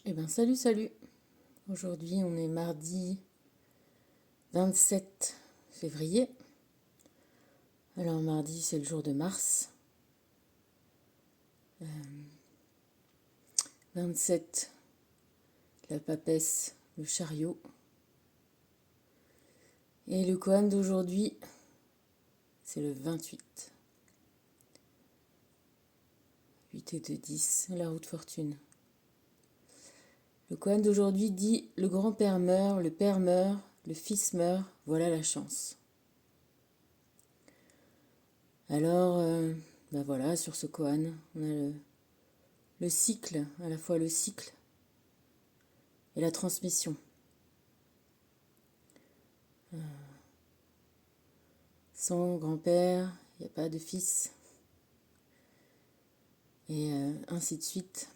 Eh ben salut, salut. Aujourd'hui, on est mardi 27 février. Alors mardi, c'est le jour de Mars. 27, la papesse, le chariot. Et le koan d'aujourd'hui, c'est le 28. 8 et 2, 10, la roue de fortune. Le koan d'aujourd'hui dit: le grand-père meurt, le père meurt, le fils meurt, voilà la chance. Alors, ben voilà, sur ce koan, on a le cycle, à la fois le cycle et la transmission. Sans grand-père, il n'y a pas de fils. Et ainsi de suite.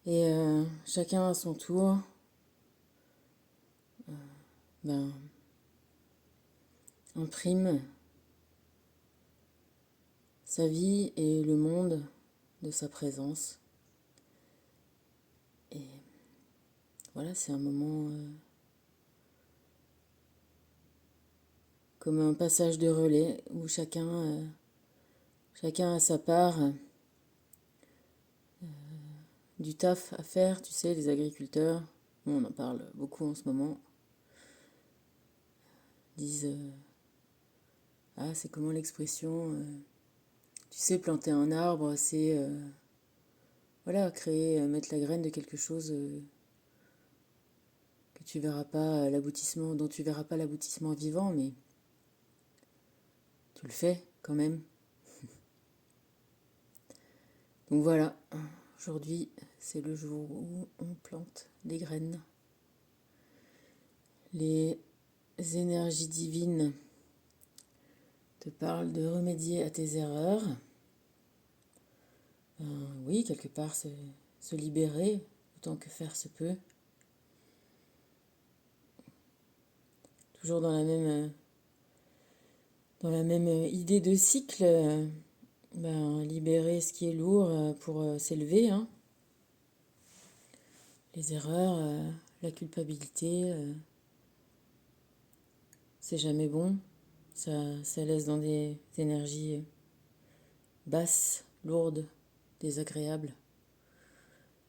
Et chacun à son tour, ben, imprime sa vie et le monde de sa présence. Et voilà, c'est un moment comme un passage de relais où chacun a sa part du taf à faire. Tu sais, les agriculteurs, on en parle beaucoup en ce moment, disent ah, c'est comment l'expression tu sais, planter un arbre, c'est voilà, créer, mettre la graine de quelque chose que tu verras pas l'aboutissement, dont tu verras pas l'aboutissement vivant, mais tu le fais quand même. Donc voilà, aujourd'hui c'est le jour où on plante des graines. Les énergies divines te parlent de remédier à tes erreurs. Oui, quelque part se libérer autant que faire se peut. Toujours dans la même idée de cycle, ben, libérer ce qui est lourd pour s'élever, hein. Les erreurs, la culpabilité, c'est jamais bon. Ça laisse dans des énergies basses, lourdes, désagréables.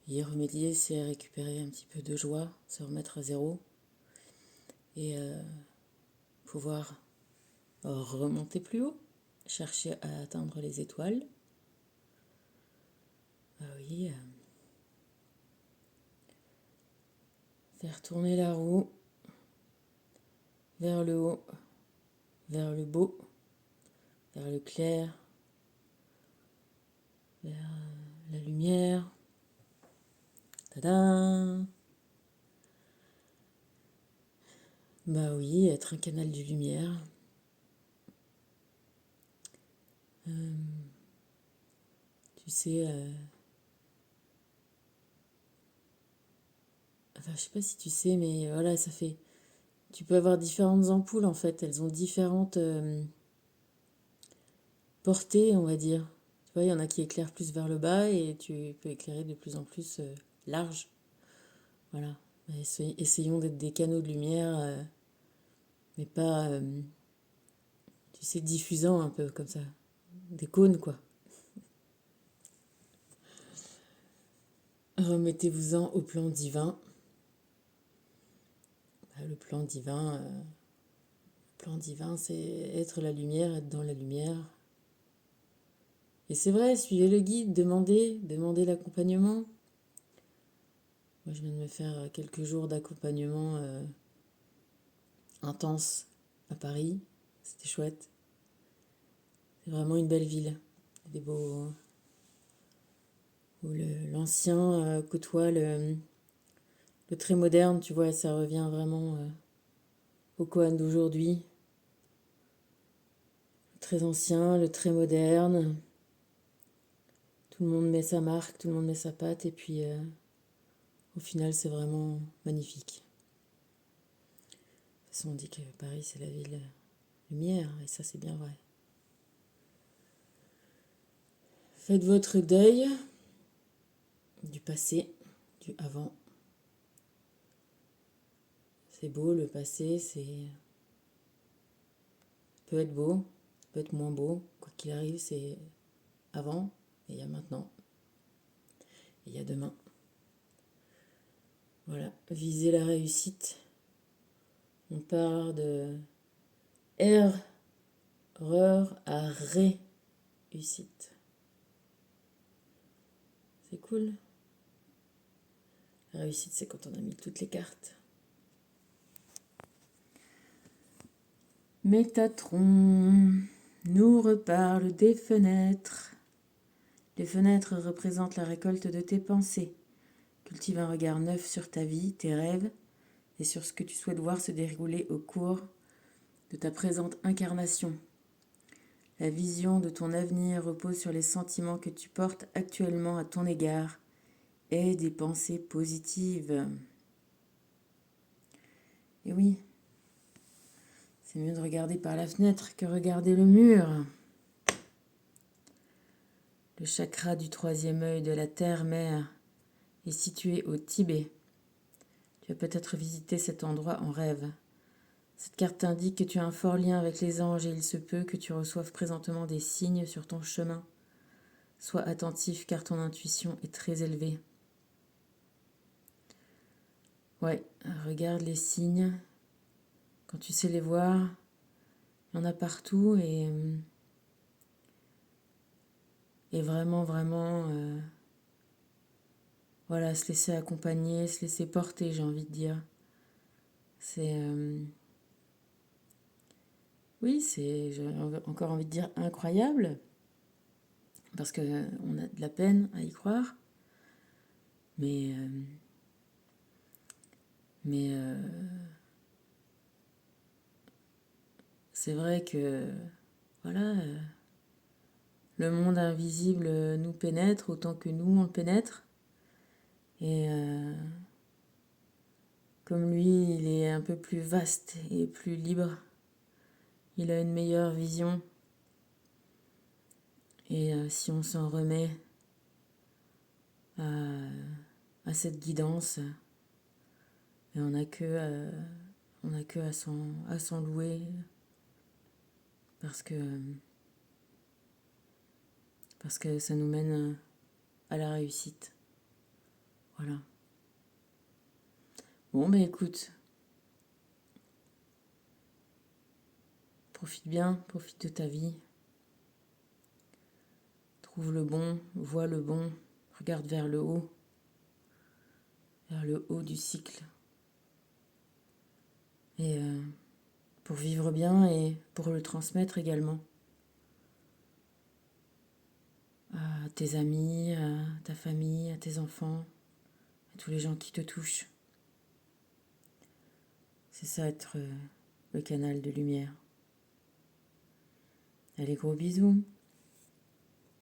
Y remédier, c'est récupérer un petit peu de joie, se remettre à zéro et pouvoir remonter plus haut, chercher à atteindre les étoiles. Ah oui, faire tourner la roue vers le haut, vers le beau, vers le clair, vers la lumière. Tadam! Bah oui, être un canal de lumière. Tu sais, enfin je sais pas si tu sais, mais voilà, ça fait... Tu peux avoir différentes ampoules en fait, elles ont différentes portées, on va dire. Tu vois, il y en a qui éclairent plus vers le bas et tu peux éclairer de plus en plus large. Voilà. Essayons d'être des canaux de lumière, mais pas, tu sais, diffusant un peu comme ça. Des cônes, quoi. Remettez-vous-en au plan divin. Le plan divin, c'est être la lumière, être dans la lumière. Et c'est vrai, suivez le guide, demandez l'accompagnement. Moi, je viens de me faire quelques jours d'accompagnement intense à Paris. C'était chouette. C'est vraiment une belle ville. Des beaux... Où l'ancien côtoie le très moderne, tu vois, ça revient vraiment au koan d'aujourd'hui. Le très ancien, le très moderne. Tout le monde met sa marque, tout le monde met sa patte, et puis au final, c'est vraiment magnifique. De toute façon, on dit que Paris, c'est la ville lumière, et ça, c'est bien vrai. Faites votre deuil, passé, du avant. C'est beau, le passé, c'est peut être beau, peut être moins beau. Quoi qu'il arrive, c'est avant, et il y a maintenant, et il y a demain. Voilà, viser la réussite. On part de erreur à réussite. C'est cool. La réussite, c'est quand on a mis toutes les cartes. Métatron nous reparle des fenêtres. Les fenêtres représentent la récolte de tes pensées. Cultive un regard neuf sur ta vie, tes rêves et sur ce que tu souhaites voir se dérouler au cours de ta présente incarnation. La vision de ton avenir repose sur les sentiments que tu portes actuellement à ton égard et des pensées positives. Et oui, c'est mieux de regarder par la fenêtre que regarder le mur. Le chakra du troisième œil de la terre-mère est situé au Tibet. Tu as peut-être visité cet endroit en rêve. Cette carte indique que tu as un fort lien avec les anges et il se peut que tu reçoives présentement des signes sur ton chemin. Sois attentif car ton intuition est très élevée. Ouais, regarde les signes. Quand tu sais les voir, il y en a partout et vraiment, vraiment, voilà, se laisser accompagner, se laisser porter, j'ai envie de dire. C'est, oui, c'est, j'ai encore envie de dire incroyable, parce que on a de la peine à y croire, mais, mais c'est vrai que, voilà, le monde invisible nous pénètre autant que nous on le pénètre, et comme lui, il est un peu plus vaste et plus libre. Il a une meilleure vision. Et si on s'en remet à cette guidance, et on n'a que, à s'en louer parce que ça nous mène à la réussite. Voilà. Bon, ben écoute, profite bien, profite de ta vie. Trouve le bon, vois le bon, regarde vers le haut du cycle. Et pour vivre bien et pour le transmettre également à tes amis, à ta famille, à tes enfants, à tous les gens qui te touchent. C'est ça être le canal de lumière. Allez, gros bisous.